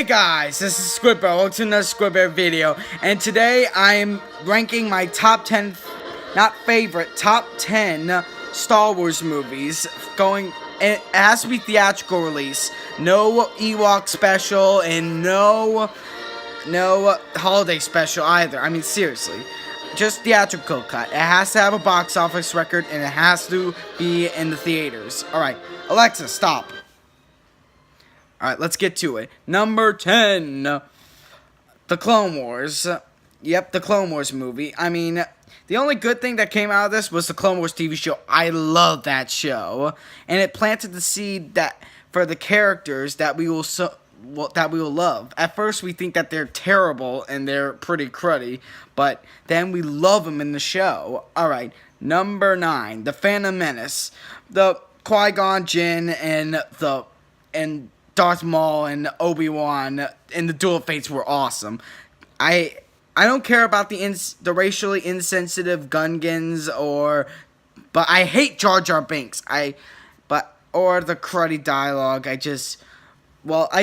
Hey guys, this is Squidbear. Welcome to another Squidbear video, and today I am ranking my top 10, not favorite, top 10 Star Wars movies. It has to be theatrical release, no Ewok special, and no holiday special either. I mean, seriously, just theatrical cut. It has to have a box office record, and it has to be in the theaters. All right, Alexa, stop. Alright, let's get to it. Number 10, The Clone Wars. Yep, The Clone Wars movie. I mean, the only good thing that came out of this was the Clone Wars TV show. I love that show. And it planted the seed that for the characters that we will love. At first, we think that they're terrible and they're pretty cruddy, but then we love them in the show. Alright, number 9, The Phantom Menace. The Qui-Gon Jinn and Darth Maul and Obi-Wan and the Duel of Fates were awesome. I don't care about the racially insensitive Gungans but I hate Jar Jar Binks. Or the cruddy dialogue. I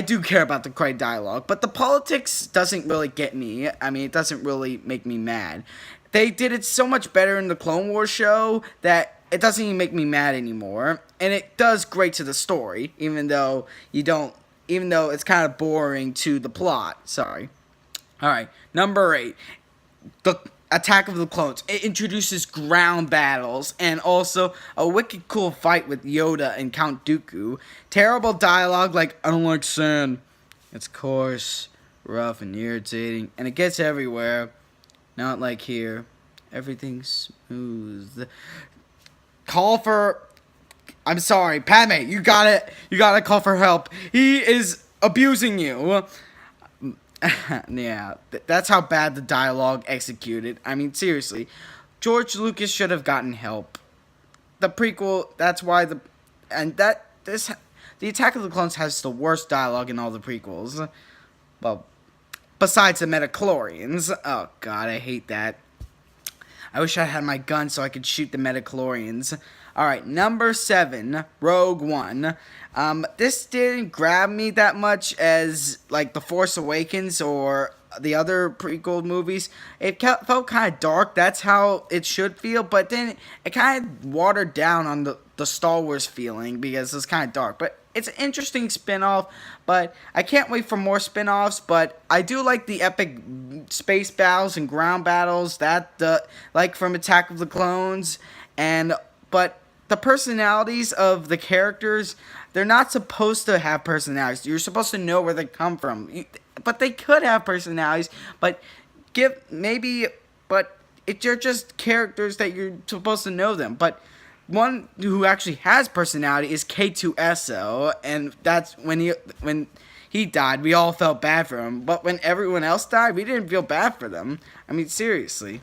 do care about the cruddy dialogue, but the politics doesn't really get me. I mean, it doesn't really make me mad. They did it so much better in the Clone Wars show that it doesn't even make me mad anymore, and it does great to the story, even though it's kind of boring to the plot. Sorry. Alright, number 8, The Attack of the Clones. It introduces ground battles, and also a wicked cool fight with Yoda and Count Dooku. Terrible dialogue like, I don't like sand. It's coarse, rough, and irritating, and it gets everywhere. Not like here. Everything's smooth. I'm sorry, Padme, you gotta call for help. He is abusing you. Yeah, that's how bad the dialogue executed. I mean, seriously, George Lucas should have gotten help. The prequel, The Attack of the Clones has the worst dialogue in all the prequels. Well, besides the Metachlorians. Oh god, I hate that. I wish I had my gun so I could shoot the Metachlorians. Alright, number 7, Rogue One. This didn't grab me that much as, like, The Force Awakens or the other prequel movies. It felt kind of dark. That's how it should feel. But then it kind of watered down on the Star Wars feeling because it's kind of dark. But it's an interesting spin-off, but I can't wait for more spin-offs. But I do like the epic space battles and ground battles like from Attack of the Clones, but the personalities of the characters, they're not supposed to have personalities. You're supposed to know where they come from, but they could have personalities. But they're just characters that you're supposed to know them. But one who actually has personality is K2SO, and that's when he died, we all felt bad for him. But when everyone else died, we didn't feel bad for them. I mean, seriously.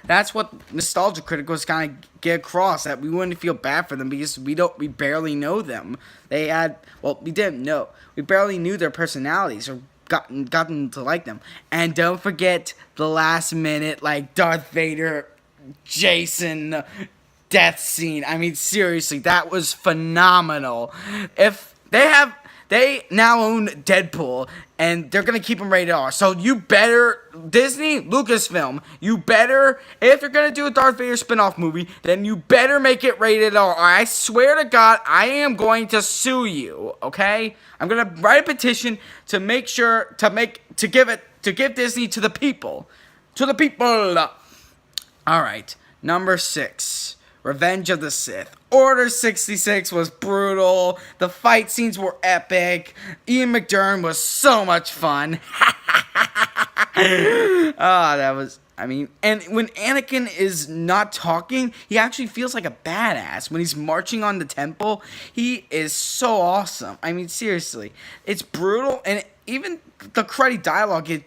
That's what Nostalgia Critic was kind of get across, that we wouldn't feel bad for them because we barely know them. We didn't know. We barely knew their personalities or gotten to like them. And don't forget the last minute, like, Darth Vader, Jason death scene. I mean, seriously, that was phenomenal. If they now own Deadpool, and they're gonna keep him rated R. So you better, Disney, Lucasfilm, if you're gonna do a Darth Vader spin-off movie, then you better make it rated R. I swear to God, I am going to sue you. Okay? I'm gonna write a petition to give Disney to the people. To the people. All right, number 6. Revenge of the Sith. Order 66 was brutal. The fight scenes were epic. Ian McDiarmid was so much fun. And when Anakin is not talking, he actually feels like a badass. When he's marching on the temple, he is so awesome. I mean, seriously. It's brutal, and even the cruddy dialogue, it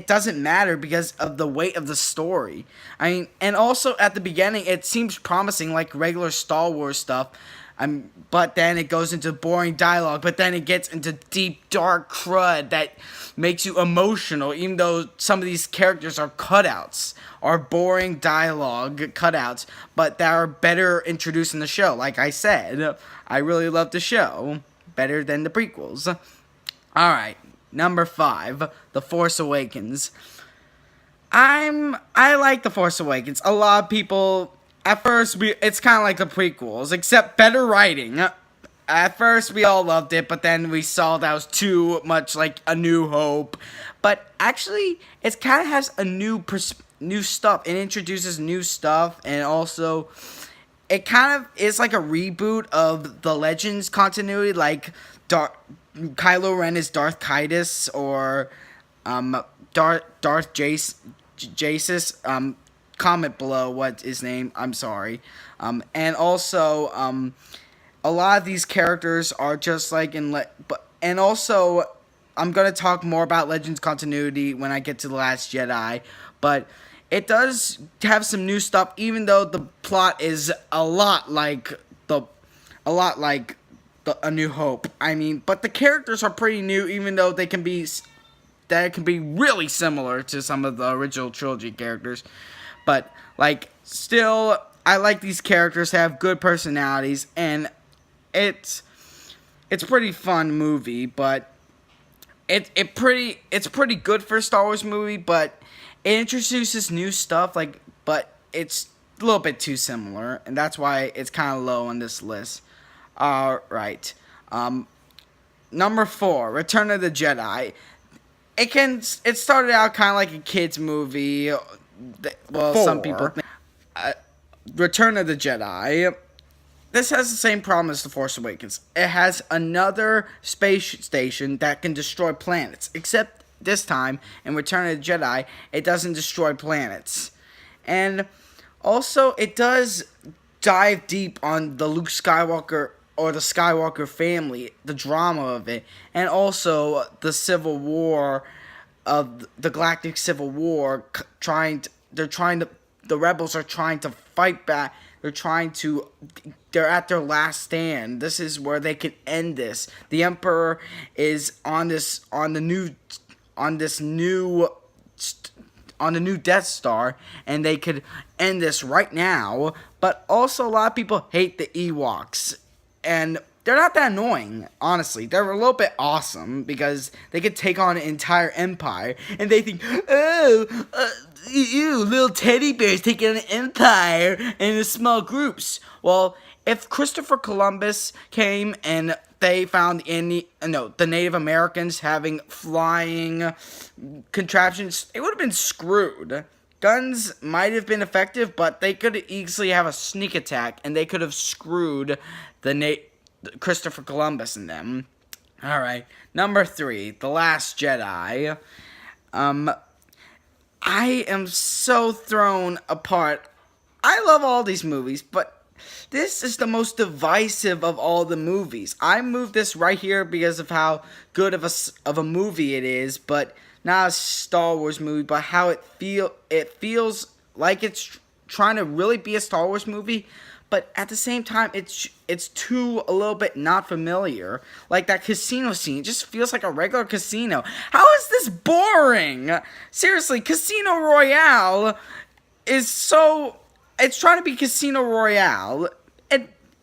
doesn't matter because of the weight of the story. I mean, and also at the beginning, it seems promising like regular Star Wars stuff. But then it goes into boring dialogue. But then it gets into deep, dark crud that makes you emotional, even though some of these characters are cutouts, are boring dialogue cutouts, but that are better introduced in the show. Like I said, I really love the show better than the prequels. Alright, number 5, The Force Awakens. I like The Force Awakens. A lot of people, at first, it's kind of like the prequels, except better writing. At first, we all loved it, but then we saw that was too much like A New Hope. But actually, it kind of has a new stuff. It introduces new stuff, and also, it kind of is like a reboot of the Legends continuity, like Kylo Ren is Darth Caedus, or Darth Jasus. Comment below what his name. I'm sorry. And also, a lot of these characters are just like and also, I'm gonna talk more about Legends continuity when I get to The Last Jedi, but it does have some new stuff, even though the plot is a lot like A New Hope. I mean, but the characters are pretty new, even though they can be really similar to some of the original trilogy characters. But like, still, I like these characters, have good personalities, and it's pretty fun movie. But it's pretty good for a Star Wars movie, but it introduces new stuff, but it's a little bit too similar, and that's why it's kind of low on this list. Alright. Number 4, Return of the Jedi. It started out kind of like a kid's movie. Well, 4. Some people think. Return of the Jedi. This has the same problem as The Force Awakens. It has another space station that can destroy planets. Except this time, in Return of the Jedi, it doesn't destroy planets. And also, it does dive deep on the Luke Skywalker, or the Skywalker family, the drama of it, and also the Civil War, of the Galactic Civil War. The rebels are trying to fight back. They're at their last stand. This is where they can end this. The Emperor is on the new Death Star, and they could end this right now. But also, a lot of people hate the Ewoks, and they're not that annoying, honestly. They're a little bit awesome because they could take on an entire empire, and they think, you little teddy bears taking on an empire in small groups. Well, if Christopher Columbus came and they found the Native Americans having flying contraptions, they would have been screwed. Guns might have been effective, but they could easily have a sneak attack, and they could have screwed Christopher Columbus and them. Alright, number 3, The Last Jedi. I am so thrown apart. I love all these movies, but this is the most divisive of all the movies. I moved this right here because of how good of a movie it is, but not a Star Wars movie, but how it feels like it's trying to really be a Star Wars movie, but at the same time, it's too a little bit not familiar. Like that casino scene, it just feels like a regular casino. How is this boring? Seriously, Casino Royale it's trying to be Casino Royale.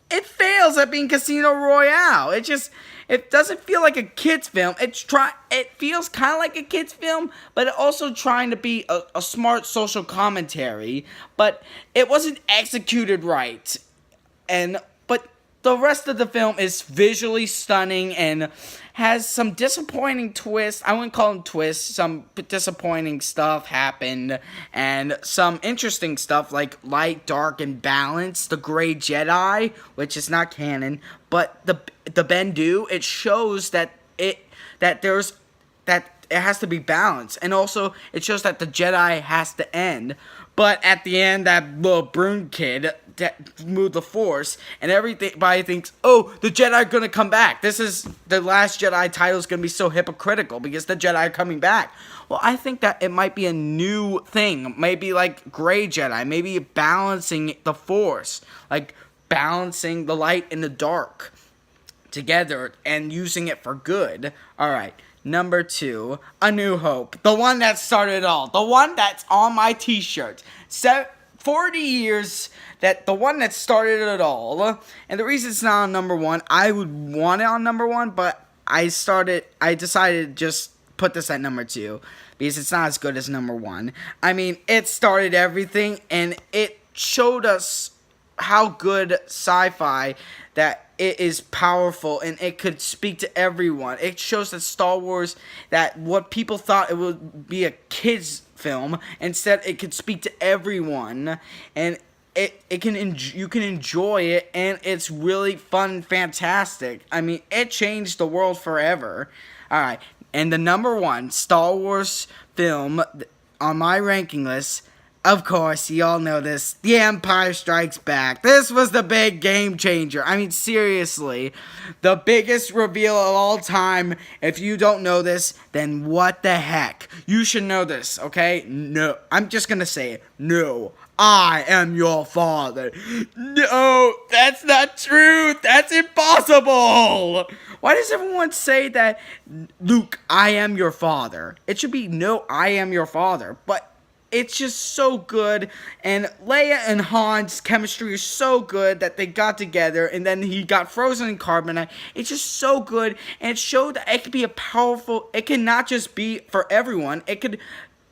It fails at being Casino Royale. It doesn't feel like a kid's film. It feels kind of like a kid's film, but it also trying to be a smart social commentary. But it wasn't executed right. But the rest of the film is visually stunning and has some disappointing twists. I wouldn't call them twists. Some disappointing stuff happened, and some interesting stuff like light, dark, and balance. The Gray Jedi, which is not canon, but the Bendu, it shows that it has to be balanced, and also it shows that the Jedi has to end. But at the end, that little Brune kid that moved the Force, and everybody thinks, oh, the Jedi are gonna come back. This is the Last Jedi title is gonna be so hypocritical because the Jedi are coming back. Well, I think that it might be a new thing, maybe like Gray Jedi, maybe balancing the Force, like balancing the light and the dark together and using it for good. All right. Number 2, A New Hope. The one that started it all. The one that's on my t-shirt. 40 years, the one that started it all. And the reason it's not on number 1, I would want it on number 1, but I decided to just put this at number 2 because it's not as good as number 1. I mean, it started everything, and it showed us how good sci-fi, that it is powerful and it could speak to everyone. It shows that Star Wars, that what people thought it would be a kids film, instead it could speak to everyone, and you can enjoy it, and it's really fun and fantastic. I mean, it changed the world forever. All right, and the number 1 Star Wars film on my ranking list, of course, you all know this, The Empire Strikes Back. This was the big game changer. I mean, seriously, the biggest reveal of all time. If you don't know this, then what the heck? You should know this, okay? No, I'm just gonna say it. No, I am your father. No, that's not true. That's impossible. Why does everyone say that, Luke, I am your father? It should be, no, I am your father. But it's just so good, and Leia and Han's chemistry is so good that they got together, and then he got frozen in carbonite. It's just so good, and it showed that it could be it can not just be for everyone, it could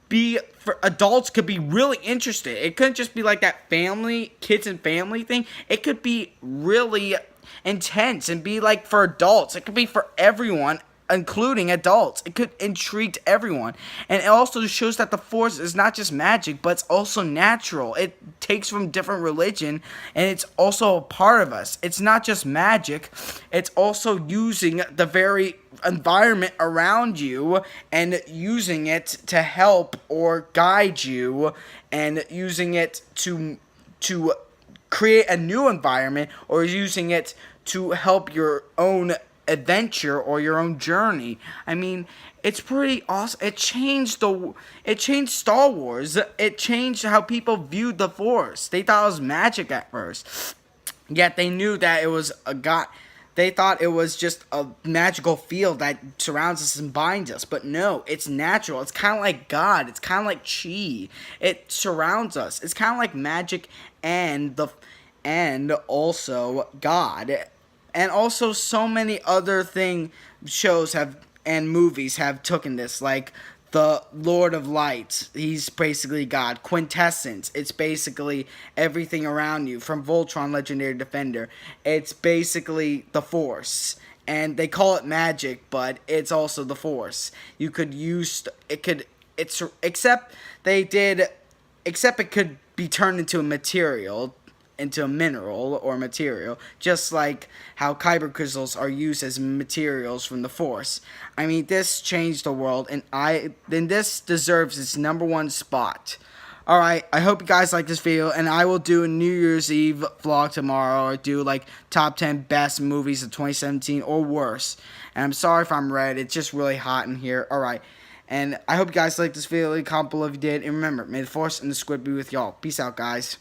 be for adults, could be really interested. It couldn't just be like that kids and family thing. It could be really intense and be like for adults. It could be for everyone, including adults. It could intrigue everyone. And it also shows that the Force is not just magic, but it's also natural. It takes from different religion, and it's also a part of us. It's not just magic, it's also using the very environment around you and using it to help or guide you, and using it to create a new environment, or using it to help your own adventure or your own journey. I mean, it's pretty awesome. It changed Star Wars. It changed how people viewed the Force. They thought it was magic at first, yet they knew that it was a god. They thought it was just a magical field that surrounds us and binds us. But no, it's natural. It's kind of like God. It's kind of like chi. It surrounds us. It's kind of like magic and also God. And also so many other shows and movies have taken this, like the Lord of Light. He's basically God. Quintessence. It's basically everything around you, from Voltron, Legendary Defender. It's basically the Force. And they call it magic, but it's also the Force. You could use it could it's except it could be turned into a mineral or material, just like how kyber crystals are used as materials from the Force. I mean, this changed the world, and this deserves its number 1 spot. Alright, I hope you guys like this video, and I will do a New Year's Eve vlog tomorrow, or do like top 10 best movies of 2017 or worse. And I'm sorry if I'm red, it's just really hot in here. Alright, and I hope you guys liked this video. Leave a comment below if you did, and remember, may the Force and the Squid be with y'all. Peace out, guys.